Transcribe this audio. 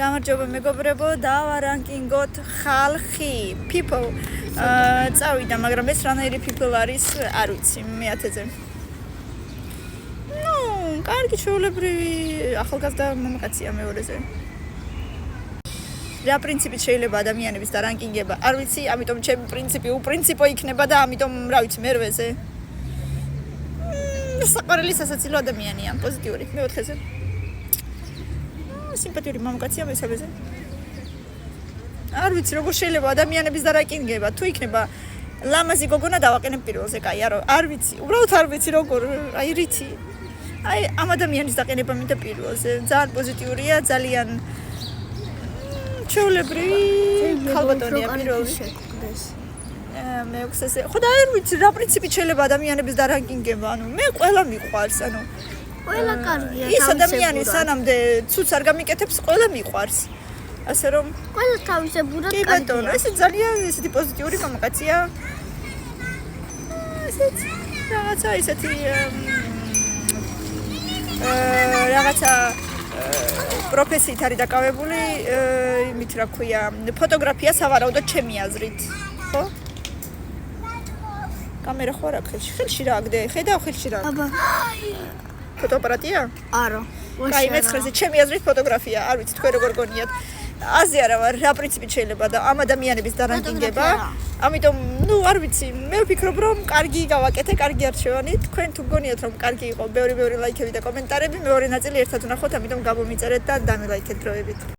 გამარჯობა მეგობრებო, დავარანკინგოთ ხალხი, people. წავიდა, მაგრამ ეს რანაირი people არის, არ ვიცი, მე 10-ზე. კარგი ჩვეულებრივი ახალგაზრდა მამაკაცია მეორეზე. რა პრინციპით შეიძლება ადამიანების დარანკინგება? არ ვიცი, ამიტომ ჩემი პრინციპი უპრინციპო იქნება და ამიტომ რა ვიცი მერვეზე. საყვარელი სასაცილო ადამიანია, პოზიტიური, მე-4-ზე. სიმპათიური მამაკაცია მე-3-ზე. არ ვიცი, როგორ შეიძლება ადამიანების დარანკინგება, თუ იქნება ლამაზი გოგონა დავაყენებ პირველზე, კაი, არ ვიცი, უბრალოდ არ ვიცი როგორ, აი რითი. აი ამ ადამიანის დაყენება მინდა პირველზე, ძალიან პოზიტიურია, ძალიან ჩვეულებრივი ქალბატონია პირველი. მე-6-ზე. ხო და არ ვიცი, რა პრინციპით შეიძლება ადამიანების დარანკინგება, ანუ მე ყველა მიყვარს, ანუ ყველა კარგია. ის ადამიანი სანამდე ცუც არ გამიკეთებს, ყველა მიყვარს. ასე რომ ყველა თავისებურად კი ბატონო, ეს ძალიან ესეთი პოზიტიური მამაკაცია. ესეთი რაღაცა ესეთი რაღაცა პროფესიით არის დაკავებული, იმით რა ქვია, ფოტოგრაფია სავარაუდოდ ჩემი აზრით, ხო? კამერა ხო არ აქვს ხელში რა აგდე, ხედავ ხელში რა. აბა. ფოტოაპარატია? არა. კაი, მე-9-ზე ჩემი აზრით ფოტოგრაფია, არ ვიცი თქვენ როგორ გონიათ. აზე არა ვარ, რა პრინციპით შეიძლება და ამ ადამიანების დარანკინგება. ამიტომ, არ ვიცი, მე ვფიქრობ, რომ კარგი გავაკეთე, კარგი არჩევანი. თქვენ თუ გონიათ, რომ კარგი იყო, ბევრი ლაიქები და კომენტარები, მეორე ნაწილი ერთად ვნახოთ, ამიტომ გამომიწერეთ და დამილაიქეთ დროებით.